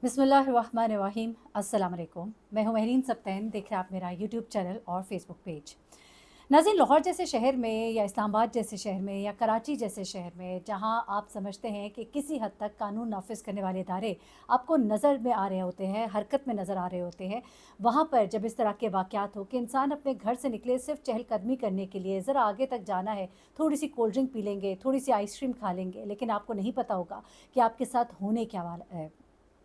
बिस्मिल्लाहिर्रहमानिर्रहीम। अस्सलाम वालेकुम। मैं हूँ महरीन सब्तैन। देख रहे हैं आप मेरा यूट्यूब चैनल और फेसबुक पेज। नाज़रीन, लाहौर जैसे शहर में या इस्लामाबाद जैसे शहर में या कराची जैसे शहर में जहाँ आप समझते हैं कि किसी हद तक कानून नाफिज करने वाले इदारे आपको नज़र में आ रहे होते हैं, हरकत में नज़र आ रहे होते हैं, वहाँ पर जब इस तरह के वाक़यात हो कि इंसान अपने घर से निकले सिर्फ चहलकदमी करने के लिए, ज़रा आगे तक जाना है, थोड़ी सी कोल्ड ड्रिंक पी लेंगे, थोड़ी सी आइसक्रीम खा लेंगे, लेकिन आपको नहीं पता होगा कि आपके साथ होने क्या वाला है।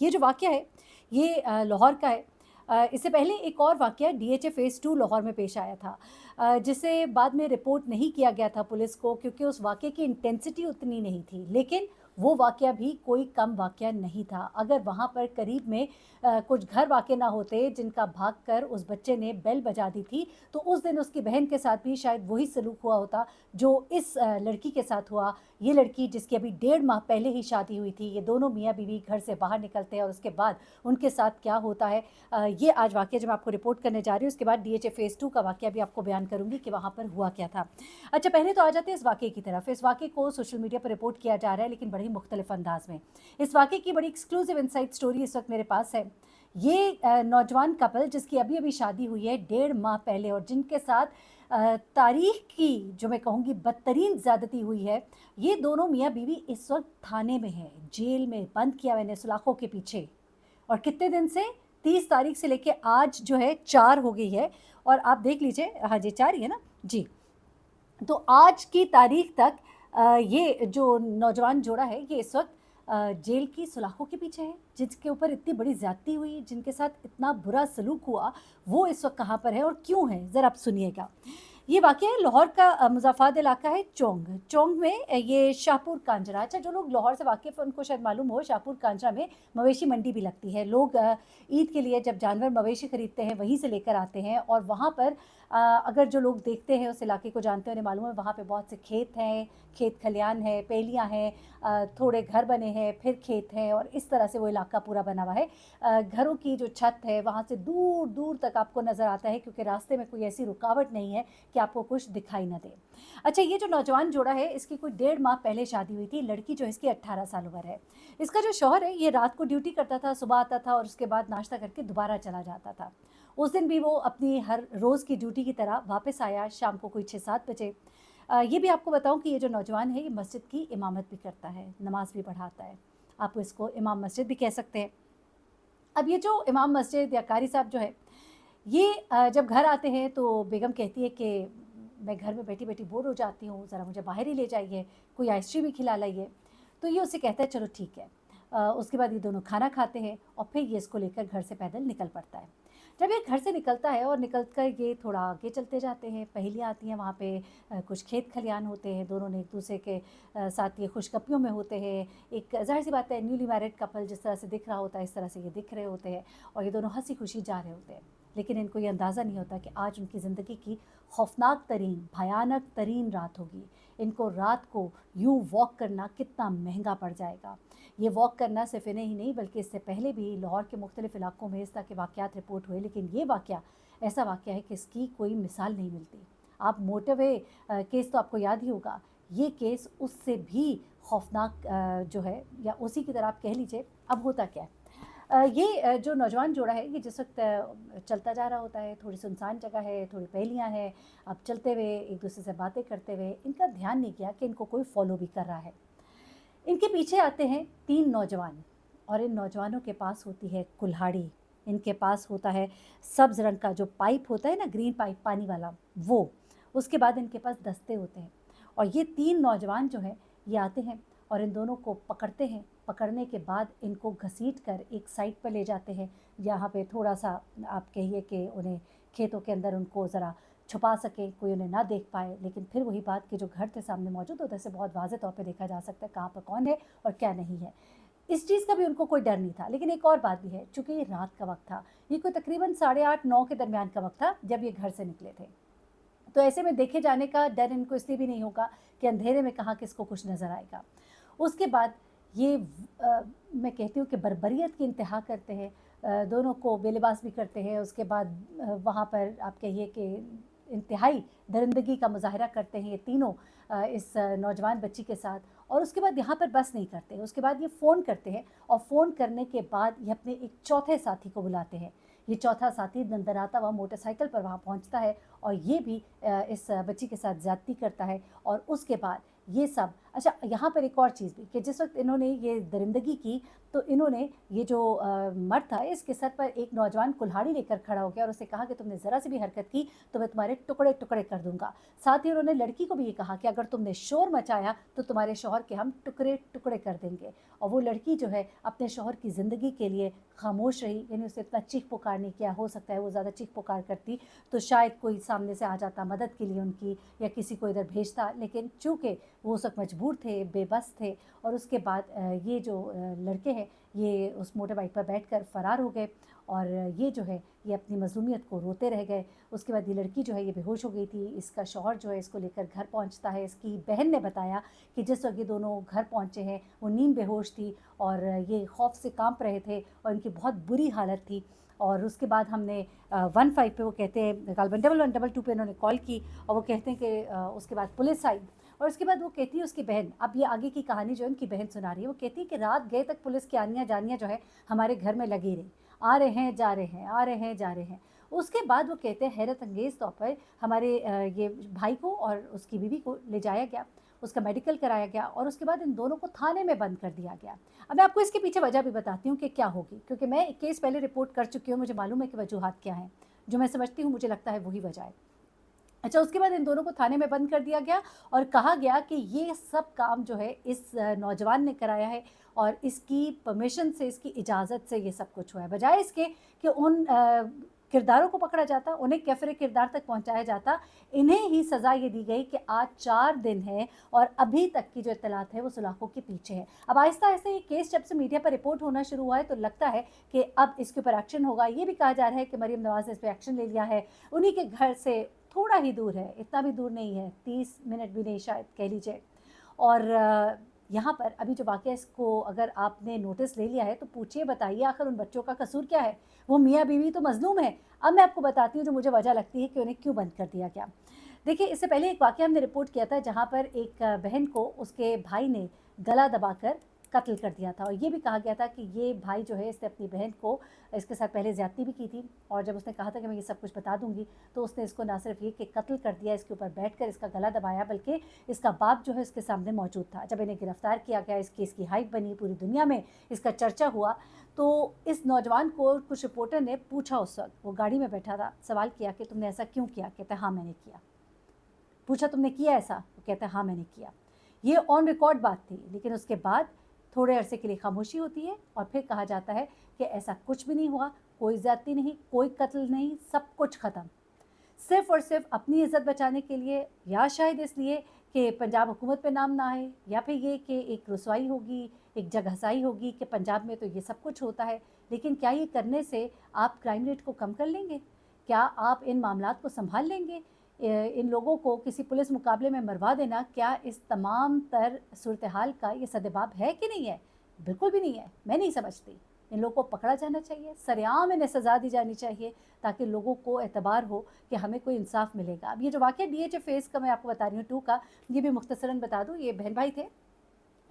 ये जो वाक़या है, ये लाहौर का है। इससे पहले एक और वाक़या डीएचए फ़ेज़ 2 लाहौर में पेश आया था, जिसे बाद में रिपोर्ट नहीं किया गया था पुलिस को, क्योंकि उस वाक़ये की इंटेंसिटी उतनी नहीं थी। लेकिन वो वाक़या भी कोई कम वाक़या नहीं था। अगर वहाँ पर करीब में कुछ घर वाक़े ना होते जिनका भागकर उस बच्चे ने बेल बजा दी थी, तो उस दिन उसकी बहन के साथ भी शायद वही सलूक हुआ होता जो इस लड़की के साथ हुआ। ये लड़की जिसकी अभी 1.5 माह पहले ही शादी हुई थी, ये दोनों मियाँ-बीवी घर से बाहर निकलते हैं और उसके बाद उनके साथ क्या होता है, ये आज वाक़या जो मैं आपको रिपोर्ट करने जा रही हूँ, उसके बाद डीएचए फ़ेज़ 2 का वाक़या भी आपको बयान करूँगी कि वहाँ पर हुआ क्या था। अच्छा, पहले तो आ जाते हैं इस वाक़ये की तरफ। इस वाक़ये को सोशल मीडिया पर रिपोर्ट किया जा रहा है, लेकिन बड़े ही मुख्तलिफ़ अंदाज़ में। इस वाक़ये की बड़ी एक्सक्लूसिव इनसाइड स्टोरी इस वक़्त मेरे पास है। ये नौजवान कपल जिसकी अभी-अभी शादी हुई है 1.5 माह पहले और जिनके साथ तारीख़ की जो मैं कहूँगी बदतरीन ज़्यादती हुई है, ये दोनों मियाँ-बीवी इस वक़्त थाने में हैं, जेल में बंद किया हुआ है इन्हें सलाखों के पीछे। और कितने दिन से? 30 तारीख से लेके आज जो है 4 हो गई है और आप देख लीजिए, हाँ जी, 4 ही है ना? जी। तो आज की तारीख तक ये जो नौजवान जोड़ा है ये इस वक़्त जेल की सलाखों के पीछे है, जिसके ऊपर इतनी बड़ी ज़्यादती हुई, जिनके साथ इतना बुरा सलूक हुआ, वो इस वक़्त कहाँ पर है और क्यों है? ज़रा आप सुनिएगा। ये वाक़या है लाहौर का मुज़ाफ़ात इलाका है चोंग। चोंग में ये शाहपुर कांजरा, अच्छा जो लोग लाहौर से वाकिफ़ हैं उनको शायद मालूम हो, शाहपुर कांजरा में मवेशी मंडी भी लगती है। लोग ईद के लिए जब जानवर मवेशी खरीदते हैं वहीं से लेकर आते हैं और वहाँ पर अगर जो लोग देखते हैं उस इलाके को जानते हैं उन्हें मालूम है वहाँ पे बहुत से खेत हैं, खेत खलियान है, पेलियाँ हैं, थोड़े घर बने हैं, फिर खेत हैं और इस तरह से वो इलाका पूरा बना हुआ है। घरों की जो छत है वहाँ से दूर-दूर तक आपको नज़र आता है, क्योंकि रास्ते में कोई ऐसी रुकावट नहीं है कि आपको कुछ दिखाई ना दे। अच्छा, ये जो नौजवान जोड़ा है इसकी कोई 1.5 माह पहले शादी हुई थी। लड़की जो है इसकी 18 साल उम्र है। इसका जो शौहर है ये रात को ड्यूटी करता था, सुबह आता था और उसके बाद नाश्ता करके दोबारा चला जाता था। उस दिन भी वो अपनी हर रोज़ की ड्यूटी की तरह वापस आया शाम को कोई 6-7 बजे। ये भी आपको बताऊँ कि ये जो नौजवान है ये मस्जिद की इमामत भी करता है, नमाज़ भी पढ़ाता है। आप इसको इमाम मस्जिद भी कह सकते हैं। अब ये जो इमाम मस्जिद या कारी साहब जो है, ये जब घर आते हैं तो बेगम कहती है कि मैं घर में बैठी-बैठी बोर हो जाती हूँ, ज़रा मुझे बाहर ही ले जाइए, कोई आइसक्रीम ही खिला लाइए। तो ये उससे कहता है चलो ठीक है। उसके बाद ये दोनों खाना खाते हैं और फिर ये इसको लेकर घर से पैदल निकल पड़ता है। जब ये घर से निकलता है और निकल कर ये थोड़ा आगे चलते जाते हैं, पहेलियाँ आती हैं वहाँ पे, कुछ खेत खलियान होते हैं, दोनों ने एक-दूसरे के साथ ये खुशगपियों में होते हैं। एक ज़ाहिर-सी बात है, न्यूली मैरिड कपल जिस तरह से दिख रहा होता है, इस तरह से ये दिख रहे होते हैं और ये दोनों हँसी-खुशी जा रहे होते हैं। लेकिन इनको ये अंदाज़ा नहीं होता कि आज उनकी ज़िंदगी की खौफ़नाक तरीन, भयानक तरीन रात होगी। इनको रात को यूँ वॉक करना कितना महँगा पड़ जाएगा। ये वॉक करना सिर्फ़ इन्हें ही नहीं बल्कि इससे पहले भी लाहौर के मुख्तलिफ़ इलाकों में इस तरह के वाक़यात रिपोर्ट हुए, लेकिन ये वाक़या ऐसा वाक़या है कि इसकी कोई मिसाल नहीं मिलती। आप मोटरवे केस तो आपको याद ही होगा। ये केस उससे भी खौफ़नाक जो है, या उसी की तरह आप कह लीजिए। अब होता क्या है, ये जो नौजवान जोड़ा है ये जिस वक़्त चलता जा रहा होता है, थोड़ी सुनसान जगह है, थोड़ी पहेलियाँ हैं। अब चलते हुए एक-दूसरे से बातें करते हुए इनका ध्यान नहीं किया कि इनको कोई फ़ॉलो भी कर रहा है। इनके पीछे आते हैं 3 नौजवान और इन नौजवानों के पास होती है कुल्हाड़ी, इनके पास होता है सब्ज़ रंग का जो पाइप होता है ना, ग्रीन पाइप पानी वाला, वो। उसके बाद इनके पास दस्ते होते हैं और ये 3 नौजवान जो हैं ये आते हैं और इन दोनों को पकड़ते हैं। पकड़ने के बाद इनको घसीट कर एक साइड पर ले जाते हैं, जहाँ पे थोड़ा-सा आप कहिए कि उन्हें खेतों के अंदर उनको ज़रा छुपा सकें, कोई उन्हें ना देख पाए। लेकिन फिर वही बात कि जो घर थे सामने मौजूद, उधर से बहुत वाज़ेह तौर पे देखा जा सकता है कहाँ पर कौन है और क्या नहीं है। इस चीज़ का भी उनको कोई डर नहीं था। लेकिन एक और बात भी है, चूँकि ये रात का वक़्त था, ये कोई तकरीबन साढ़े 8-9 के दरमियान का वक़्त था जब ये घर से निकले थे। तो ऐसे में देखे जाने का डर इनको इसलिए भी नहीं होगा कि अंधेरे में कहाँ किसको कुछ नज़र आएगा। उसके बाद ये मैं कहती हूँ कि बर्बरियत की इंतहा करते हैं, दोनों को बेलिबास भी करते हैं। उसके बाद वहाँ पर आप कहिए कि इंतहाई दरिंदगी का मुज़ाहरा करते हैं ये तीनों इस नौजवान बच्ची के साथ और उसके बाद यहाँ पर बस नहीं करते, उसके बाद ये फ़ोन करते हैं और फ़ोन करने के बाद ये अपने एक चौथे साथी को बुलाते हैं। ये चौथा साथी दंदनाता हुआ मोटरसाइकिल पर वहाँ पहुँचता है और ये भी इस बच्ची के साथ ज़्यादती करता है। और उसके बाद ये सब, अच्छा यहाँ पर एक और चीज़ भी कि जिस वक्त इन्होंने ये दरिंदगी की तो इन्होंने ये जो मर्द था इसके सर पर एक नौजवान कुल्हाड़ी लेकर खड़ा हो गया और उसे कहा कि तुमने ज़रा सी भी हरकत की तो मैं तुम्हारे टुकड़े टुकड़े कर दूंगा। साथ ही उन्होंने लड़की को भी ये कहा कि अगर तुमने शोर मचाया तो तुम्हारे शौहर के हम टुकड़े टुकड़े कर देंगे। और वो लड़की जो है अपने शौहर की ज़िंदगी के लिए खामोश रही, यानी उसे इतना चीख पुकार नहीं किया। हो सकता है वो ज़्यादा चीख पुकार करती तो शायद कोई सामने से आ जाता मदद के लिए उनकी, या किसी को इधर भेजता, लेकिन चूँकि वो उस वक्त मजबूर थे, बेबस थे। और उसके बाद ये जो लड़के हैं ये उस मोटर बाइक पर बैठकर फ़रार हो गए और ये जो है ये अपनी मज़लूमियत को रोते रह गए। उसके बाद ये लड़की जो है ये बेहोश हो गई थी। इसका शौहर जो है इसको लेकर घर पहुंचता है। इसकी बहन ने बताया कि जिस वक्त ये दोनों घर पहुंचे हैं वो नीम बेहोश थी और ये खौफ से कांप रहे थे और इनकी बहुत बुरी हालत थी। और उसके बाद हमने 15 पे, वो कहते हैं गालबन 1112 पे इन्होंने कॉल की और वो कहते हैं कि उसके बाद पुलिस आई। और उसके बाद वो कहती है उसकी बहन, अब ये आगे की कहानी जो है उनकी बहन सुना रही है, वो कहती है कि रात गए तक पुलिस की आनियाँ जानियाँ जो है हमारे घर में लगी रही, आ रहे हैं जा रहे हैं, आ रहे हैं जा रहे हैं। उसके बाद वो कहते हैं हैरत अंगेज़ तौर पर हमारे ये भाई को और उसकी बीवी को ले जाया गया, उसका मेडिकल कराया गया और उसके बाद इन दोनों को थाने में बंद कर दिया गया। अब मैं आपको इसके पीछे वजह भी बताती हूँ कि क्या होगी, क्योंकि मैं एक केस पहले रिपोर्ट कर चुकी हूँ, मुझे मालूम है कि वजूहात क्या हैं। जो मैं समझती हूँ मुझे लगता है वही वजह है। अच्छा, उसके बाद इन दोनों को थाने में बंद कर दिया गया और कहा गया कि ये सब काम जो है इस नौजवान ने कराया है और इसकी परमिशन से, इसकी इजाज़त से ये सब कुछ हुआ है। बजाय इसके कि उन किरदारों को पकड़ा जाता, उन्हें कैफ़रे किरदार तक पहुंचाया जाता, इन्हें ही सज़ा ये दी गई कि आज 4 दिन है और अभी तक की जो इत्तलात है वो सुलाखों के पीछे है। अब आहिस्ता-आहिस्ता ये केस जब से मीडिया पर रिपोर्ट होना शुरू हुआ है तो लगता है कि अब इसके ऊपर एक्शन होगा। ये भी कहा जा रहा है कि मरीम नवाज़ ने इस पे एक्शन ले लिया है। उन्हीं के घर से थोड़ा ही दूर है, इतना भी दूर नहीं है, 30 मिनट भी नहीं शायद कह लीजिए। और यहाँ पर अभी जो वाक़या, इसको अगर आपने नोटिस ले लिया है तो पूछिए, बताइए आखिर उन बच्चों का कसूर क्या है? वो मियाँ बीवी तो मज़लूम है। अब मैं आपको बताती हूँ जो मुझे वजह लगती है कि उन्हें क्यों बंद कर दिया गया। देखिए, इससे पहले एक वाक़या हमने रिपोर्ट किया था जहाँ पर एक बहन को उसके भाई ने गला दबाकर कत्ल कर दिया था और ये भी कहा गया था कि ये भाई जो है इसने अपनी बहन को, इसके साथ पहले ज़्यादती भी की थी और जब उसने कहा था कि मैं ये सब कुछ बता दूंगी तो उसने इसको ना सिर्फ ये कि कत्ल कर दिया, इसके ऊपर बैठकर इसका गला दबाया, बल्कि इसका बाप जो है इसके सामने मौजूद था। जब इन्हें गिरफ्तार किया गया, इस केस की हाइप बनी, पूरी दुनिया में इसका चर्चा हुआ, तो इस नौजवान को कुछ रिपोर्टर ने पूछा, उस वक्त वो गाड़ी में बैठा था, सवाल किया कि तुमने ऐसा क्यों किया? कहता है हाँ मैंने किया। पूछा तुमने किया ऐसा? वो कहता है हाँ मैंने किया। ये ऑन रिकॉर्ड बात थी, लेकिन उसके बाद थोड़े अरसे के लिए खामोशी होती है और फिर कहा जाता है कि ऐसा कुछ भी नहीं हुआ, कोई ज़्यादती नहीं, कोई कत्ल नहीं, सब कुछ ख़त्म। सिर्फ़ और सिर्फ अपनी इज़्ज़त बचाने के लिए, या शायद इसलिए कि पंजाब हुकूमत पे नाम ना आए, या फिर ये कि एक रुसवाई होगी, एक जगहसाई होगी कि पंजाब में तो ये सब कुछ होता है। लेकिन क्या ये करने से आप क्राइम रेट को कम कर लेंगे? क्या आप इन मामलात को सँभाल लेंगे? इन लोगों को किसी पुलिस मुकाबले में मरवा देना क्या इस तमाम तर सूरत हाल का ये सद्देबाब है कि नहीं है? बिल्कुल भी नहीं है, मैं नहीं समझती। इन लोगों को पकड़ा जाना चाहिए, सरेआम इन्हें सज़ा दी जानी चाहिए ताकि लोगों को एतबार हो कि हमें कोई इंसाफ मिलेगा। अब ये जो वाक़या डीएचए फ़ेज़ का मैं आपको बता रही हूँ 2 का, ये भी मुख्तसरन बता दूँ, ये बहन-भाई थे।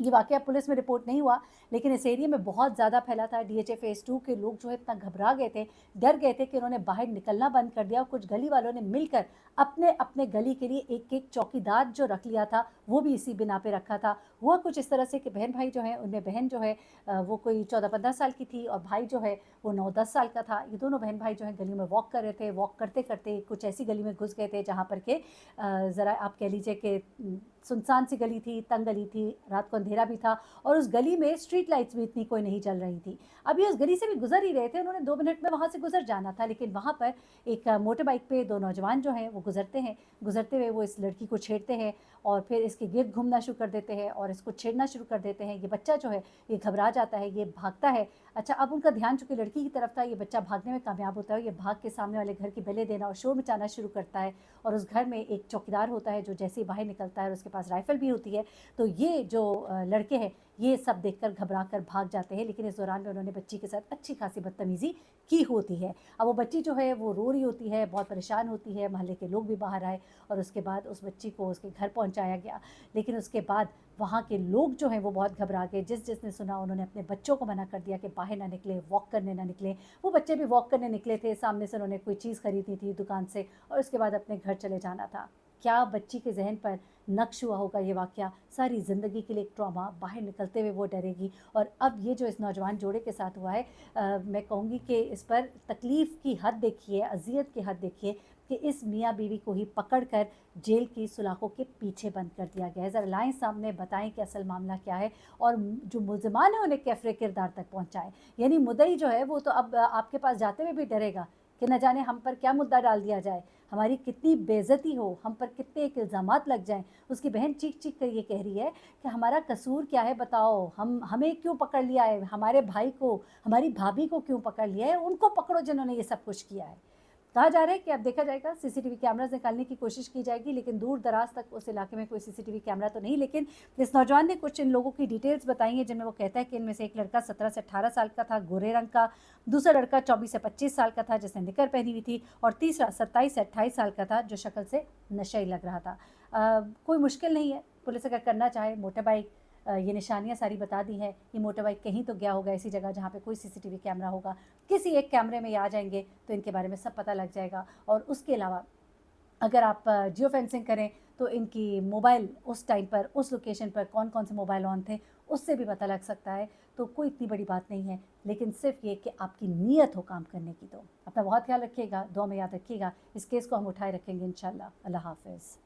ये वाक़या पुलिस में रिपोर्ट नहीं हुआ, लेकिन इस एरिया में बहुत ज़्यादा फैला था। डीएचए फ़ेज़ 2 के लोग जो है इतना घबरा गए थे, डर गए थे कि उन्होंने बाहर निकलना बंद कर दिया और कुछ गली वालों ने मिलकर अपने-अपने गली के लिए एक-एक चौकीदार जो रख लिया था, वो भी इसी बिना पे रखा था। हुआ कुछ इस तरह से कि बहन-भाई जो हैं, उनमें बहन जो है वो कोई 14-15 साल की थी और भाई जो है वो 9-10 साल का था। ये दोनों बहन-भाई जो हैं गलियों में वॉक कर रहे थे। वॉक करते-करते कुछ ऐसी गली में घुस गए थे जहाँ पर के ज़रा आप कह लीजिए कि सुनसान सी गली थी, तंग गली थी, रात को अंधेरा भी था और उस गली में स्ट्रीट लाइट्स भी इतनी कोई नहीं जल रही थी। अब ये उस गली से भी गुज़र ही रहे थे, उन्होंने 2 मिनट में वहाँ से गुज़र जाना था, लेकिन वहाँ पर एक मोटर बाइक पे 2 नौजवान जो हैं वो गुज़रते हैं। गुज़रते हुए वो इस लड़की को छेड़ते हैं और फिर इसके गिर्द घूमना शुरू कर देते हैं और इसको छेड़ना शुरू कर देते हैं। ये बच्चा जो है ये घबरा जाता है, ये भागता है। अच्छा, अब उनका ध्यान चूँकि लड़की की तरफ था, ये बच्चा भागने में कामयाब होता है। ये भाग के सामने वाले घर की बले देना और शोर मचाना शुरू करता है और उस घर में एक चौकीदार होता है जो जैसे ही बाहर निकलता है और उसके पास राइफ़ल भी होती है। तो ये जो लड़के हैं ये सब देखकर घबरा कर भाग जाते हैं, लेकिन इस दौरान में उन्होंने बच्ची के साथ अच्छी खासी बदतमीज़ी की होती है। अब वो बच्ची जो है वो रो रही होती है, बहुत परेशान होती है, मोहल्ले के लोग भी बाहर आए और उसके बाद उस बच्ची को उसके घर पहुँचाया गया। लेकिन उसके बाद वहाँ के लोग जो हैं वो बहुत घबरा गए। जिसने सुना उन्होंने अपने बच्चों को मना कर दिया कि बाहर ना निकले, वॉक करने ना निकले। वो बच्चे भी वॉक करने निकले थे, सामने से उन्होंने कोई चीज़ खरीदी थी दुकान से और उसके बाद अपने घर चले जाना था। क्या बच्ची के ज़हन पर नक्श हुआ होगा ये वाक़या, सारी ज़िंदगी के लिए एक ट्रॉमा, बाहर निकलते हुए वो डरेगी। और अब ये जो इस नौजवान जोड़े के साथ हुआ है, मैं कहूँगी कि इस पर तकलीफ़ की हद देखिए, अज़ियत की हद देखिए कि इस मियाँ बीवी को ही पकड़ कर जेल की सुलाखों के पीछे बंद कर दिया गया है। ज़रा लाएँ सामने, बताएँ कि असल मामला क्या है और जो मुल्ज़िमान हैं उन्हें कैफ़रे किरदार तक पहुँचाएँ। यानी मुद्दई जो है वो तो अब आपके पास जाते हुए भी डरेगा कि न जाने हम पर क्या मुद्दा डाल दिया जाए, हमारी कितनी बेइज़्ज़ती हो, हम पर कितने एक इल्ज़ामात लग जाएँ। उसकी बहन चीख-चीख कर ये कह रही है कि हमारा कसूर क्या है बताओ? हमें क्यों पकड़ लिया है? हमारे भाई को, हमारी भाभी को क्यों पकड़ लिया है? उनको पकड़ो जिन्होंने ये सब कुछ किया है। कहा जा रहा है कि अब देखा जाएगा, सीसीटीवी कैमराज़ निकालने की कोशिश की जाएगी, लेकिन दूर-दराज़ तक उस इलाके में कोई सीसीटीवी कैमरा तो नहीं। लेकिन इस नौजवान ने कुछ इन लोगों की डिटेल्स बताई हैं, जिनमें वो कहता है कि इनमें से एक लड़का 17 से 18 साल का था, गोरे रंग का, दूसरा लड़का 24 से 25 साल का था, जिसने निकर पहनी हुई थी, और तीसरा 27 से 28 साल का था, जो शक्ल से नशेई लग रहा था। कोई मुश्किल नहीं है, पुलिस अगर करना चाहे, मोटर बाइक, ये निशानियाँ सारी बता दी हैं। ये मोटर बाइक कहीं तो गया होगा ऐसी जगह जहाँ पे कोई सीसीटीवी कैमरा होगा। किसी एक कैमरे में ये आ जाएँगे तो इनके बारे में सब पता लग जाएगा। और उसके अलावा अगर आप जियो फेंसिंग करें तो इनकी मोबाइल उस टाइम पर, उस लोकेशन पर कौन-कौन से मोबाइल ऑन थे, उससे भी पता लग सकता है। तो कोई इतनी बड़ी बात नहीं है, लेकिन सिर्फ़ ये कि आपकी नीयत हो काम करने की। तो अपना बहुत ख्याल रखिएगा, दुआ में याद रखिएगा। इस केस को हम उठाए रखेंगे इंशाअल्लाह। अल्लाह हाफ़िज़।